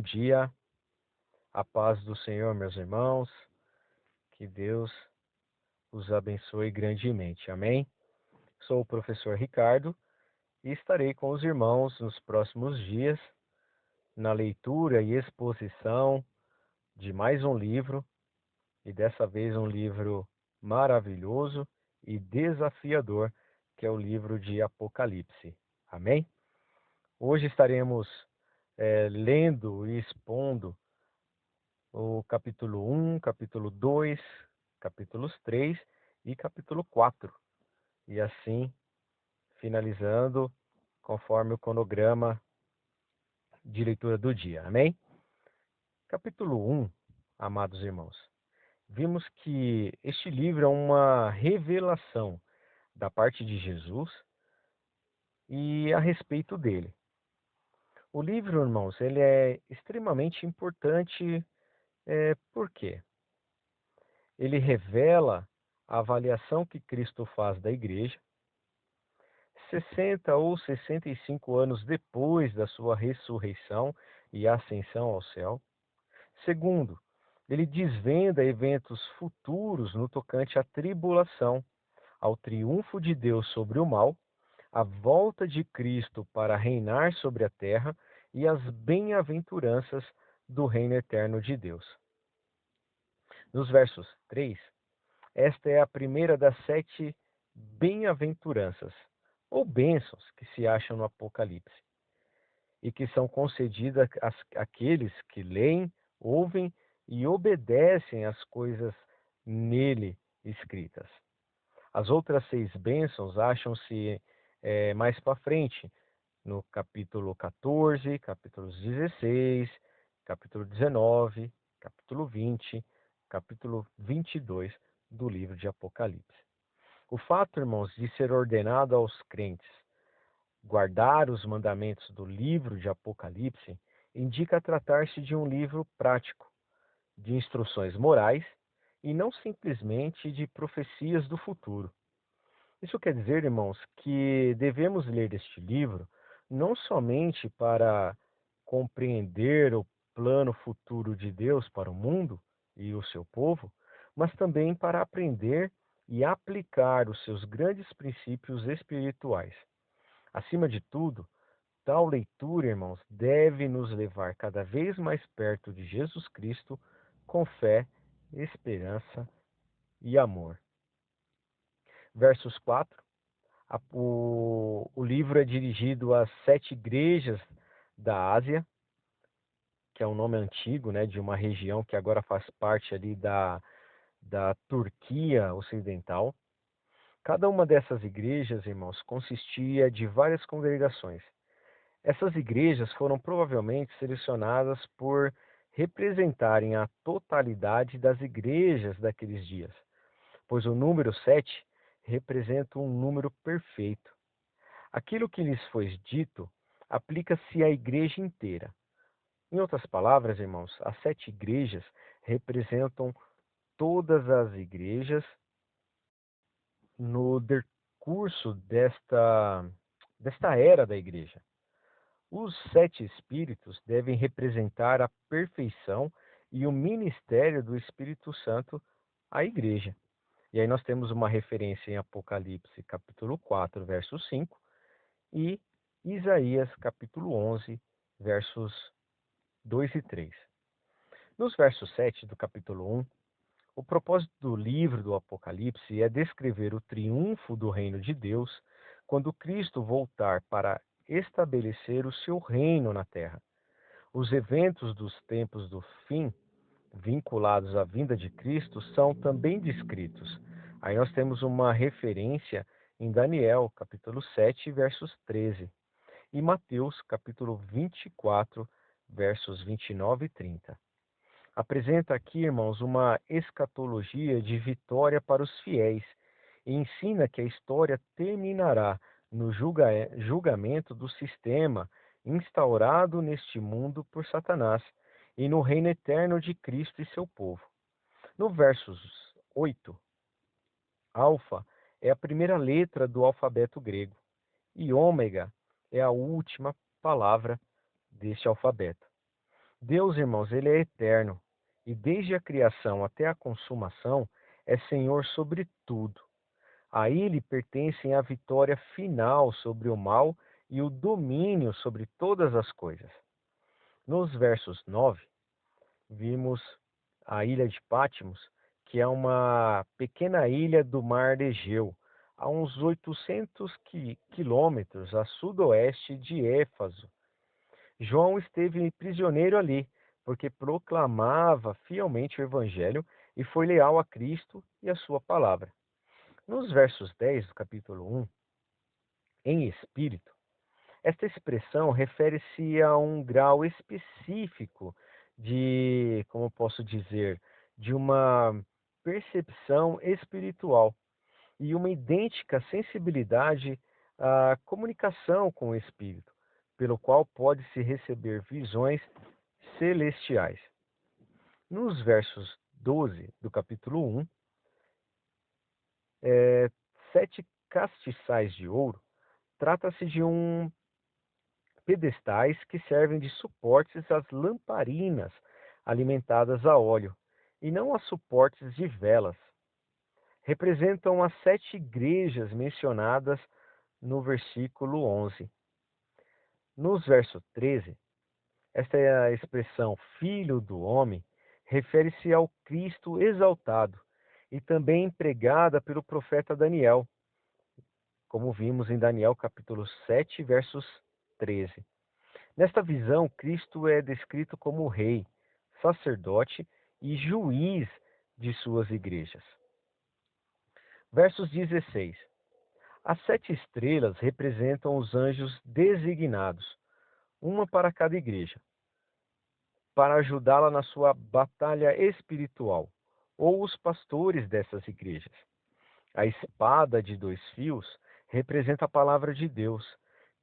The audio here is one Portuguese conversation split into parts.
bom dia, a paz do Senhor, meus irmãos, que Deus os abençoe grandemente, amém? Sou o professor Ricardo e estarei com os irmãos nos próximos dias na leitura e exposição de mais um livro, e dessa vez um livro maravilhoso e desafiador, que é o livro de Apocalipse, amém? Hoje estaremos lendo e expondo o capítulo 1, capítulo 2, capítulos 3 e capítulo 4. E assim, finalizando conforme o cronograma de leitura do dia. Amém? Capítulo 1, amados irmãos. Vimos que este livro é uma revelação da parte de Jesus e a respeito dele. O livro, irmãos, ele é extremamente importante. Por quê? Ele revela a avaliação que Cristo faz da igreja, 60 ou 65 anos depois da sua ressurreição e ascensão ao céu. Segundo, ele desvenda eventos futuros no tocante à tribulação, ao triunfo de Deus sobre o mal, a volta de Cristo para reinar sobre a terra e as bem-aventuranças do reino eterno de Deus. Nos versos 3, esta é a primeira das 7 bem-aventuranças, ou bênçãos, que se acham no Apocalipse, e que são concedidas àqueles que leem, ouvem e obedecem às coisas nele escritas. As outras 6 bênçãos acham-se mais para frente, no capítulo 14, capítulos 16, capítulo 19, capítulo 20, capítulo 22 do livro de Apocalipse. O fato, irmãos, de ser ordenado aos crentes guardar os mandamentos do livro de Apocalipse indica tratar-se de um livro prático, de instruções morais e não simplesmente de profecias do futuro. Isso quer dizer, irmãos, que devemos ler este livro não somente para compreender o plano futuro de Deus para o mundo e o seu povo, mas também para aprender e aplicar os seus grandes princípios espirituais. Acima de tudo, tal leitura, irmãos, deve nos levar cada vez mais perto de Jesus Cristo com fé, esperança e amor. Versos 4. O livro é dirigido às 7 igrejas da Ásia, que é um nome antigo, né, de uma região que agora faz parte ali da Turquia Ocidental. Cada uma dessas igrejas, irmãos, consistia de várias congregações. Essas igrejas foram provavelmente selecionadas por representarem a totalidade das igrejas daqueles dias, pois o número 7 representa um número perfeito. Aquilo que lhes foi dito aplica-se à igreja inteira. Em outras palavras, irmãos, as 7 igrejas representam todas as igrejas no decurso desta era da igreja. Os 7 espíritos devem representar a perfeição e o ministério do Espírito Santo à igreja. E aí nós temos uma referência em Apocalipse, capítulo 4, verso 5, e Isaías, capítulo 11, versos 2 e 3. Nos versos 7 do capítulo 1, o propósito do livro do Apocalipse é descrever o triunfo do reino de Deus quando Cristo voltar para estabelecer o seu reino na terra. Os eventos dos tempos do fim, vinculados à vinda de Cristo, são também descritos. Aí nós temos uma referência em Daniel, capítulo 7, versos 13, e Mateus, capítulo 24, versos 29 e 30. Apresenta aqui, irmãos, uma escatologia de vitória para os fiéis e ensina que a história terminará no julgamento do sistema instaurado neste mundo por Satanás e no reino eterno de Cristo e seu povo. No versos 8, alfa é a primeira letra do alfabeto grego e ômega é a última palavra deste alfabeto. Deus, irmãos, ele é eterno e desde a criação até a consumação é Senhor sobre tudo. A ele pertencem a vitória final sobre o mal e o domínio sobre todas as coisas. Nos versos 9, vimos a ilha de Patmos, que é uma pequena ilha do mar Egeu, a uns 800 quilômetros a sudoeste de Éfaso. João esteve prisioneiro ali, porque proclamava fielmente o Evangelho e foi leal a Cristo e a sua palavra. Nos versos 10 do capítulo 1, em espírito, esta expressão refere-se a um grau específico de, como eu posso dizer, de uma percepção espiritual e uma idêntica sensibilidade à comunicação com o espírito, pelo qual pode-se receber visões celestiais. Nos versos 12 do capítulo 1, sete castiçais de ouro trata-se de pedestais que servem de suportes às lamparinas alimentadas a óleo, e não a suportes de velas. Representam as 7 igrejas mencionadas no versículo 11. Nos verso 13, esta é a expressão Filho do Homem, refere-se ao Cristo exaltado e também empregada pelo profeta Daniel, como vimos em Daniel capítulo 7, versos 13. Nesta visão, Cristo é descrito como rei, sacerdote e juiz de suas igrejas. Versos 16. As 7 estrelas representam os anjos designados, uma para cada igreja, para ajudá-la na sua batalha espiritual, ou os pastores dessas igrejas. A espada de 2 fios representa a palavra de Deus,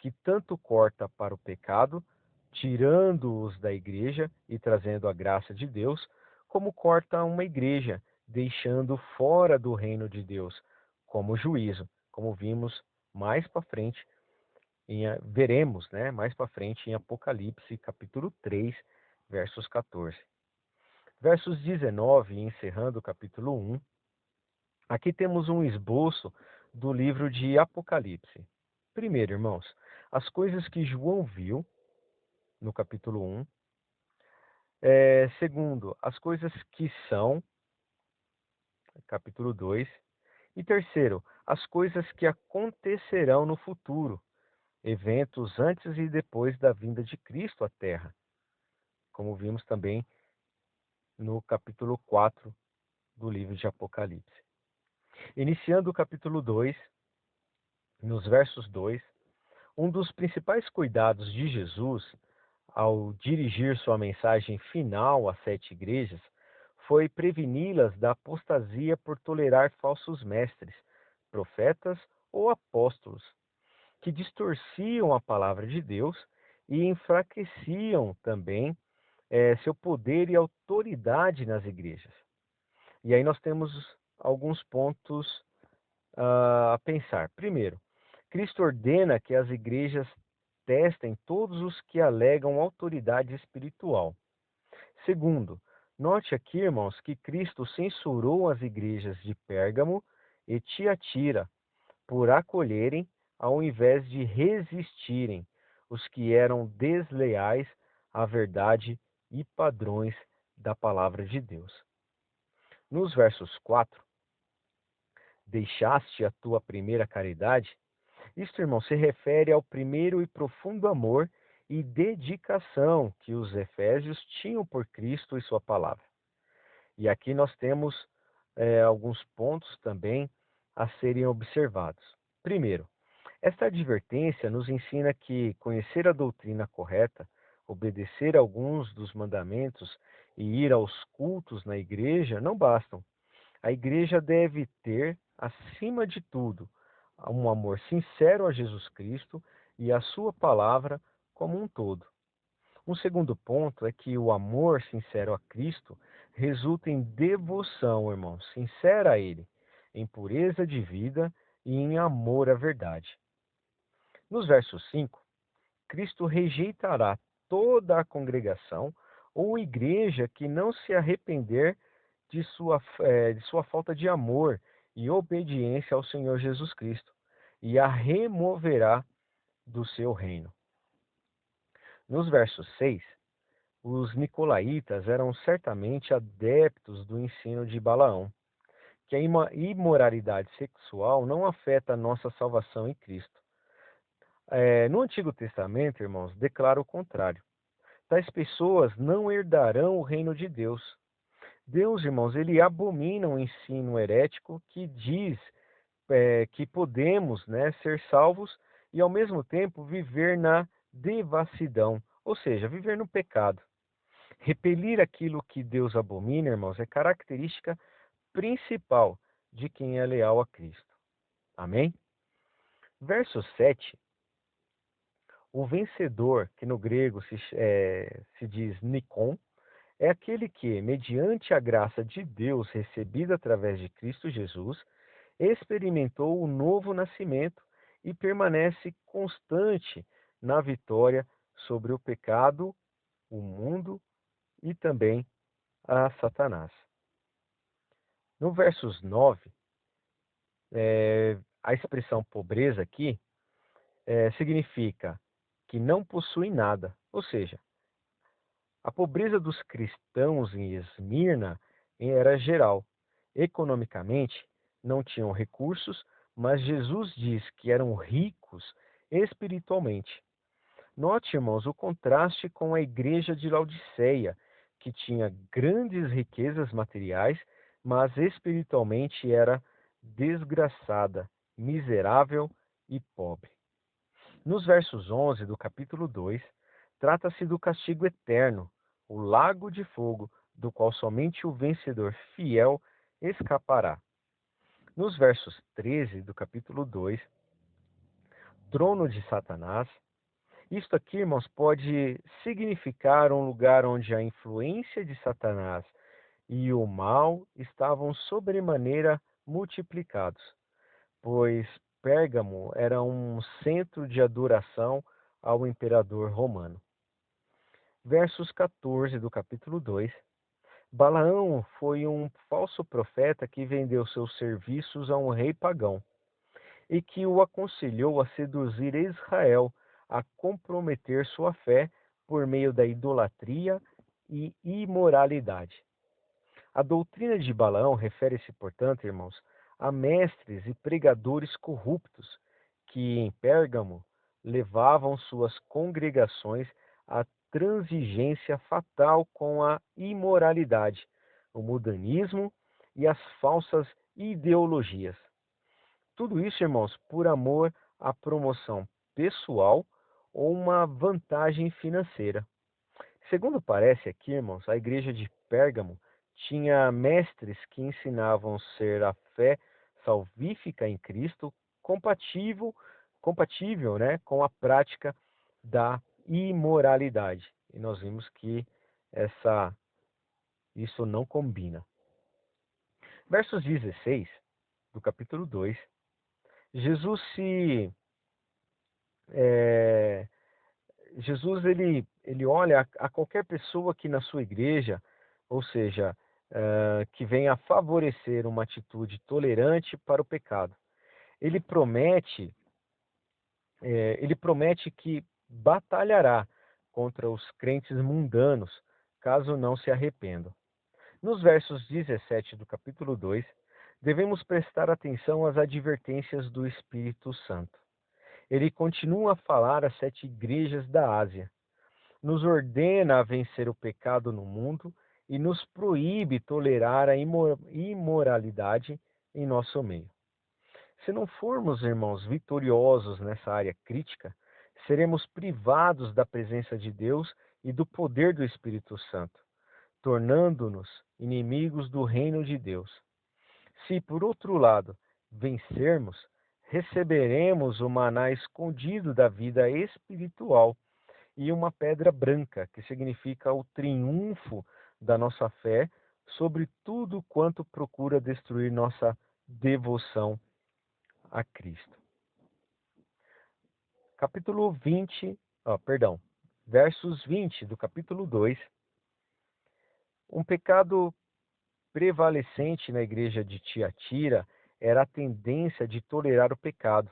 que tanto corta para o pecado, tirando-os da igreja e trazendo a graça de Deus, como corta uma igreja, deixando fora do reino de Deus, como juízo, como vimos mais para frente, veremos, né, mais para frente em Apocalipse, capítulo 3, versos 14. Versos 19, encerrando o capítulo 1, aqui temos um esboço do livro de Apocalipse. Primeiro, irmãos, as coisas que João viu, no capítulo 1. Segundo, as coisas que são, capítulo 2. E terceiro, as coisas que acontecerão no futuro, eventos antes e depois da vinda de Cristo à Terra, como vimos também no capítulo 4 do livro de Apocalipse. Iniciando o capítulo 2, nos versos 2, um dos principais cuidados de Jesus ao dirigir sua mensagem final às 7 igrejas foi preveni-las da apostasia por tolerar falsos mestres, profetas ou apóstolos, que distorciam a palavra de Deus e enfraqueciam também seu poder e autoridade nas igrejas. E aí nós temos alguns pontos a pensar. Primeiro, Cristo ordena que as igrejas testem todos os que alegam autoridade espiritual. Segundo, note aqui, irmãos, que Cristo censurou as igrejas de Pérgamo e Tiatira por acolherem, ao invés de resistirem, os que eram desleais à verdade e padrões da palavra de Deus. Nos versos 4, deixaste a tua primeira caridade? Isto, irmão, se refere ao primeiro e profundo amor e dedicação que os efésios tinham por Cristo e sua palavra. E aqui nós temos alguns pontos também a serem observados. Primeiro, esta advertência nos ensina que conhecer a doutrina correta, obedecer a alguns dos mandamentos e ir aos cultos na igreja não bastam. A igreja deve ter, acima de tudo, um amor sincero a Jesus Cristo e a sua palavra como um todo. Um segundo ponto é que o amor sincero a Cristo resulta em devoção, irmãos, sincera a Ele, em pureza de vida e em amor à verdade. Nos versos 5, Cristo rejeitará toda a congregação ou igreja que não se arrepender de sua falta de amor e obediência ao Senhor Jesus Cristo, e a removerá do seu reino. Nos versos 6, os nicolaítas eram certamente adeptos do ensino de Balaão, que a imoralidade sexual não afeta a nossa salvação em Cristo. No Antigo Testamento, irmãos, declara o contrário. Tais pessoas não herdarão o reino de Deus. Deus, irmãos, ele abomina o ensino herético que diz que podemos, né, ser salvos e, ao mesmo tempo, viver na devassidão, ou seja, viver no pecado. Repelir aquilo que Deus abomina, irmãos, é característica principal de quem é leal a Cristo. Amém? Verso 7, o vencedor, que no grego se diz Nikon, é aquele que, mediante a graça de Deus recebida através de Cristo Jesus, experimentou o novo nascimento e permanece constante na vitória sobre o pecado, o mundo e também a Satanás. No versos 9, a expressão pobreza aqui significa que não possui nada, ou seja, a pobreza dos cristãos em Esmirna era geral. Economicamente, não tinham recursos, mas Jesus diz que eram ricos espiritualmente. Note, irmãos, o contraste com a igreja de Laodiceia, que tinha grandes riquezas materiais, mas espiritualmente era desgraçada, miserável e pobre. Nos versos 11 do capítulo 2, trata-se do castigo eterno, o lago de fogo, do qual somente o vencedor fiel escapará. Nos versos 13 do capítulo 2, trono de Satanás. Isto aqui, irmãos, pode significar um lugar onde a influência de Satanás e o mal estavam sobremaneira multiplicados, pois Pérgamo era um centro de adoração ao imperador romano. Versos 14 do capítulo 2. Balaão foi um falso profeta que vendeu seus serviços a um rei pagão e que o aconselhou a seduzir Israel a comprometer sua fé por meio da idolatria e imoralidade. A doutrina de Balaão refere-se, portanto, irmãos, a mestres e pregadores corruptos que em Pérgamo levavam suas congregações à transigência fatal com a imoralidade, o mudanismo e as falsas ideologias. Tudo isso, irmãos, por amor à promoção pessoal ou uma vantagem financeira. Segundo parece aqui, irmãos, a igreja de Pérgamo tinha mestres que ensinavam ser a fé salvífica em Cristo compatível, né, com a prática da imoralidade. E nós vimos que isso não combina. Versos 16 do capítulo 2, Jesus é, Jesus ele olha a qualquer pessoa que na sua igreja, ou seja, que venha a favorecer uma atitude tolerante para o pecado. Ele promete, ele promete que batalhará contra os crentes mundanos, caso não se arrependam. Nos versos 17 do capítulo 2, devemos prestar atenção às advertências do Espírito Santo. Ele continua a falar às 7 igrejas da Ásia. Nos ordena a vencer o pecado no mundo e nos proíbe tolerar a imoralidade em nosso meio. Se não formos, irmãos, vitoriosos nessa área crítica, seremos privados da presença de Deus e do poder do Espírito Santo, tornando-nos inimigos do reino de Deus. Se, por outro lado, vencermos, receberemos o maná escondido da vida espiritual e uma pedra branca, que significa o triunfo da nossa fé sobre tudo quanto procura destruir nossa devoção a Cristo. Capítulo 20, versos 20 do capítulo 2, Um pecado prevalecente na igreja de Tiatira era a tendência de tolerar o pecado,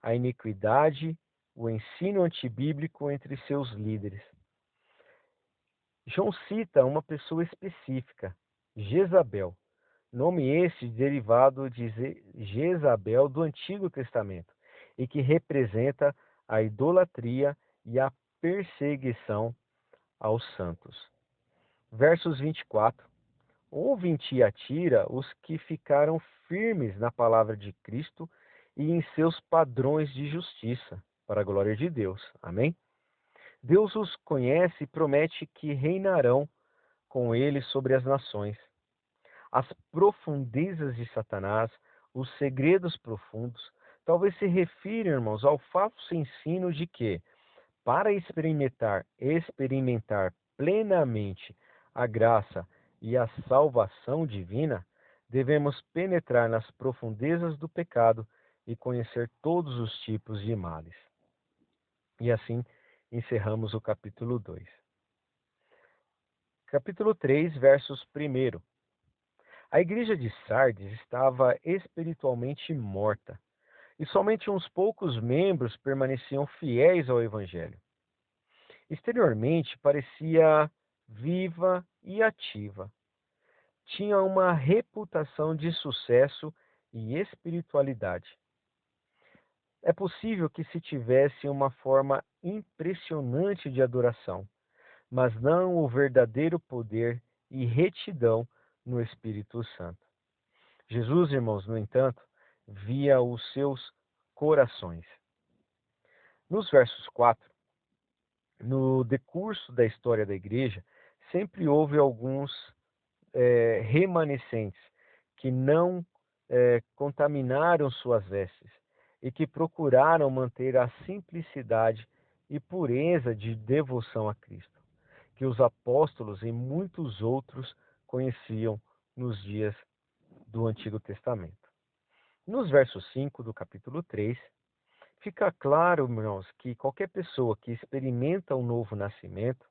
a iniquidade, o ensino antibíblico entre seus líderes. João cita uma pessoa específica, Jezabel, nome esse derivado de Jezabel do Antigo Testamento, e que representa a idolatria e a perseguição aos santos. Versos 24. Houve em Tiatira os que ficaram firmes na palavra de Cristo e em seus padrões de justiça, para a glória de Deus. Amém? Deus os conhece e promete que reinarão com ele sobre as nações. As profundezas de Satanás, os segredos profundos, talvez se refiram, irmãos, ao falso ensino de que, para experimentar plenamente a graça e a salvação divina, devemos penetrar nas profundezas do pecado e conhecer todos os tipos de males. E assim encerramos o capítulo 2. Capítulo 3, versos 1. A igreja de Sardes estava espiritualmente morta, e somente uns poucos membros permaneciam fiéis ao Evangelho. Exteriormente parecia viva e ativa. Tinha uma reputação de sucesso e espiritualidade. É possível que se tivesse uma forma impressionante de adoração, mas não o verdadeiro poder e retidão no Espírito Santo. Jesus, irmãos, no entanto, via os seus corações. Nos versos 4, no decurso da história da igreja, sempre houve alguns remanescentes que não contaminaram suas vestes e que procuraram manter a simplicidade e pureza de devoção a Cristo, que os apóstolos e muitos outros conheciam nos dias do Antigo Testamento. Nos versos 5 do capítulo 3, fica claro, irmãos, que qualquer pessoa que experimenta um novo nascimento,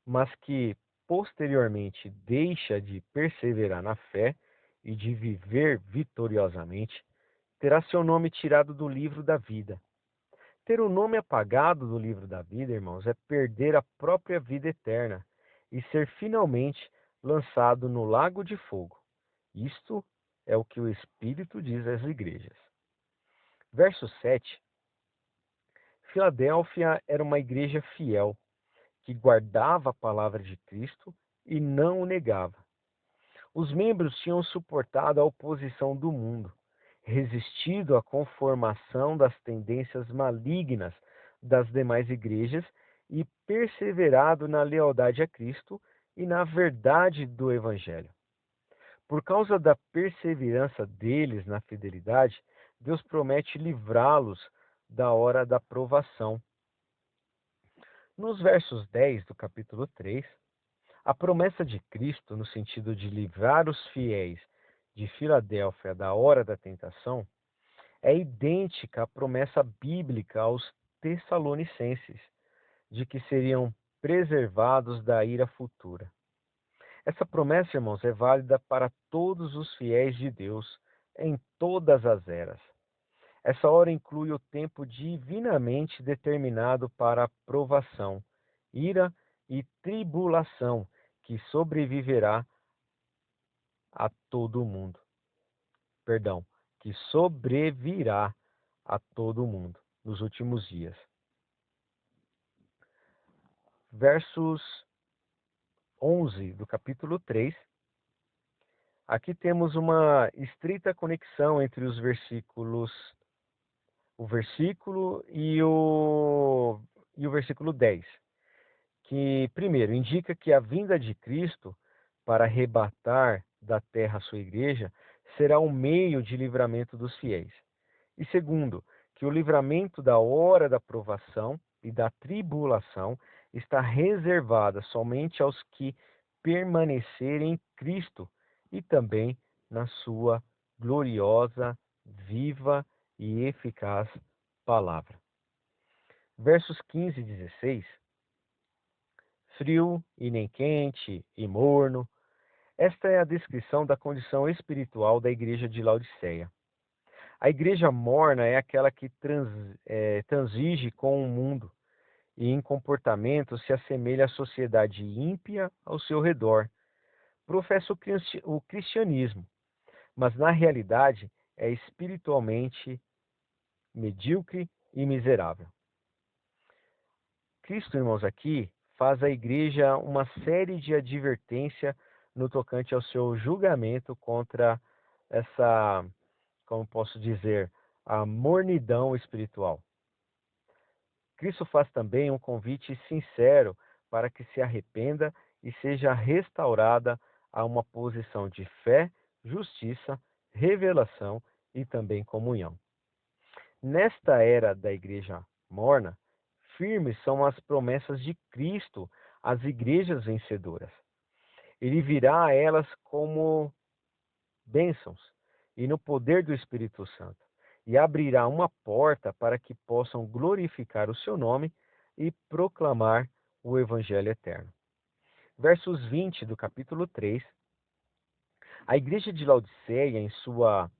mas que posteriormente deixa de perseverar na fé e de viver vitoriosamente, terá seu nome tirado do livro da vida. Ter o nome apagado do livro da vida, irmãos, é perder a própria vida eterna e ser finalmente lançado no lago de fogo. Isto é o que o Espírito diz às igrejas. Verso 7. Filadélfia era uma igreja fiel, que guardava a palavra de Cristo e não o negava. Os membros tinham suportado a oposição do mundo, resistido à conformação das tendências malignas das demais igrejas e perseverado na lealdade a Cristo e na verdade do Evangelho. Por causa da perseverança deles na fidelidade, Deus promete livrá-los da hora da provação. Nos versos 10 do capítulo 3, a promessa de Cristo, no sentido de livrar os fiéis de Filadélfia da hora da tentação, é idêntica à promessa bíblica aos Tessalonicenses, de que seriam preservados da ira futura. Essa promessa, irmãos, é válida para todos os fiéis de Deus em todas as eras. Essa hora inclui o tempo divinamente determinado para a provação, ira e tribulação que sobreviverá a todo o mundo. Perdão, que sobrevirá a todo o mundo nos últimos dias. Versos 11 do capítulo 3. Aqui temos uma estreita conexão entre os versículos, o versículo e o versículo 10, que, primeiro, indica que a vinda de Cristo para arrebatar da terra a sua igreja será um meio de livramento dos fiéis. E segundo, que o livramento da hora da provação e da tribulação está reservada somente aos que permanecerem em Cristo e também na sua gloriosa, viva e eficaz palavra. Versos 15 e 16. Frio e nem quente e morno, Esta é a descrição da condição espiritual da igreja de Laodiceia. A igreja morna é aquela que transige com o mundo e em comportamento se assemelha à sociedade ímpia ao seu redor. Professa o cristianismo, mas na realidade é espiritualmente medíocre e miserável. Cristo, irmãos, aqui faz à igreja uma série de advertência no tocante ao seu julgamento contra essa, como posso dizer, a mornidão espiritual. Cristo faz também um convite sincero para que se arrependa e seja restaurada a uma posição de fé, justiça, revelação e também comunhão. Nesta era da igreja morna, firmes são as promessas de Cristo às igrejas vencedoras. Ele virá a elas como bênçãos e no poder do Espírito Santo, e abrirá uma porta para que possam glorificar o seu nome e proclamar o Evangelho eterno. Versos 20 do capítulo 3. A igreja de Laodiceia, em sua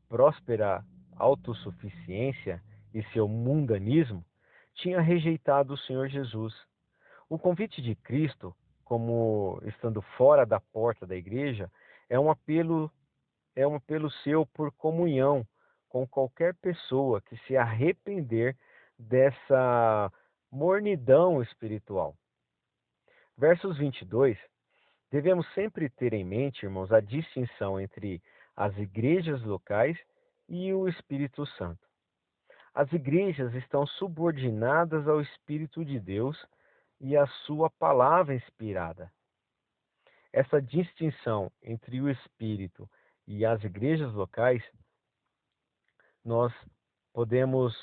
próspera autossuficiência e seu mundanismo, tinha rejeitado o Senhor Jesus. O convite de Cristo, como estando fora da porta da igreja, é um apelo seu por comunhão com qualquer pessoa que se arrepender dessa mornidão espiritual. Versos 22. Devemos sempre ter em mente, irmãos, a distinção entre as igrejas locais e o Espírito Santo. As igrejas estão subordinadas ao Espírito de Deus e à sua palavra inspirada. Essa distinção entre o Espírito e as igrejas locais, nós podemos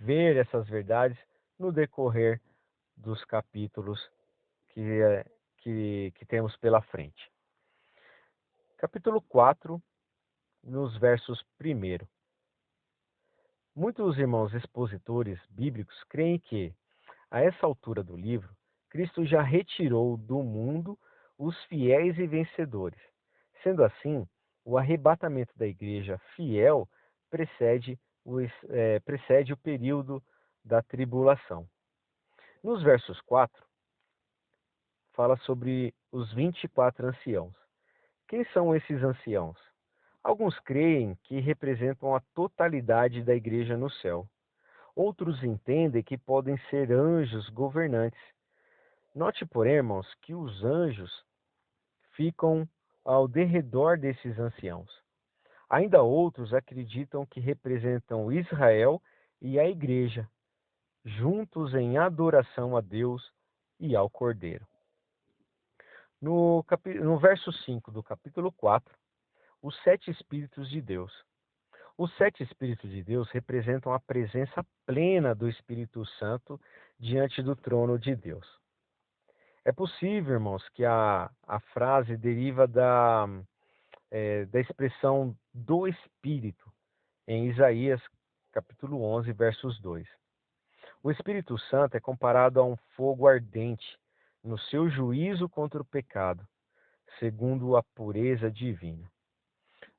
ver essas verdades no decorrer dos capítulos que temos pela frente. Capítulo 4, nos versos 1. Muitos irmãos expositores bíblicos creem que, a essa altura do livro, Cristo já retirou do mundo os fiéis e vencedores. Sendo assim, o arrebatamento da igreja fiel precede o período da tribulação. Nos versos 4, fala sobre os 24 anciãos. Quem são esses anciãos? Alguns creem que representam a totalidade da igreja no céu. Outros entendem que podem ser anjos governantes. Note, porém, irmãos, que os anjos ficam ao derredor desses anciãos. Ainda outros acreditam que representam Israel e a igreja, juntos em adoração a Deus e ao Cordeiro. No verso 5 do capítulo 4, os 7 Espíritos de Deus. Os 7 Espíritos de Deus representam a presença plena do Espírito Santo diante do trono de Deus. É possível, irmãos, que a frase deriva da expressão do Espírito, em Isaías capítulo 11, versos 2. O Espírito Santo é comparado a um fogo ardente no seu juízo contra o pecado, segundo a pureza divina.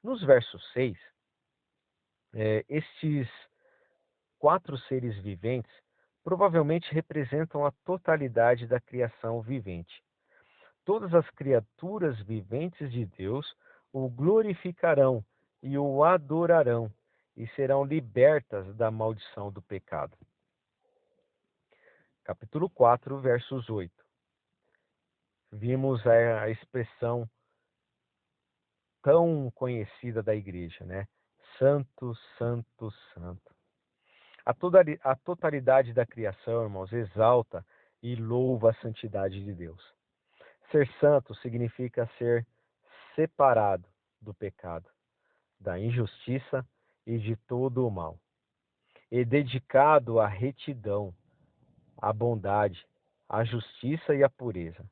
Nos versos 6, estes 4 seres viventes provavelmente representam a totalidade da criação vivente. Todas as criaturas viventes de Deus o glorificarão e o adorarão e serão libertas da maldição do pecado. Capítulo 4, versos 8. Vimos a expressão tão conhecida da igreja, né? Santo, santo, santo. A totalidade da criação, irmãos, exalta e louva a santidade de Deus. Ser santo significa ser separado do pecado, da injustiça e de todo o mal, e dedicado à retidão, à bondade, à justiça e à pureza.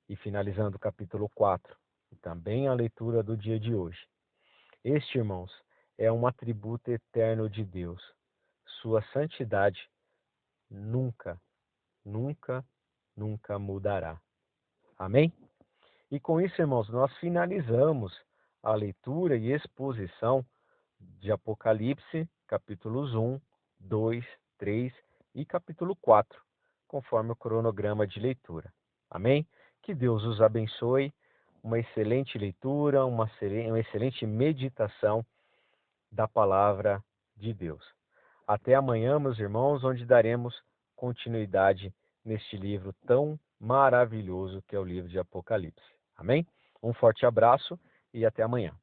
E finalizando o capítulo 4, e também a leitura do dia de hoje. Este, irmãos, é um atributo eterno de Deus. Sua santidade nunca, nunca, nunca mudará. Amém? E com isso, irmãos, nós finalizamos a leitura e exposição de Apocalipse, capítulos 1, 2, 3 e capítulo 4, conforme o cronograma de leitura. Amém? Que Deus os abençoe, uma excelente leitura, uma excelente meditação da palavra de Deus. Até amanhã, meus irmãos, onde daremos continuidade neste livro tão maravilhoso que é o livro de Apocalipse. Amém? Um forte abraço e até amanhã.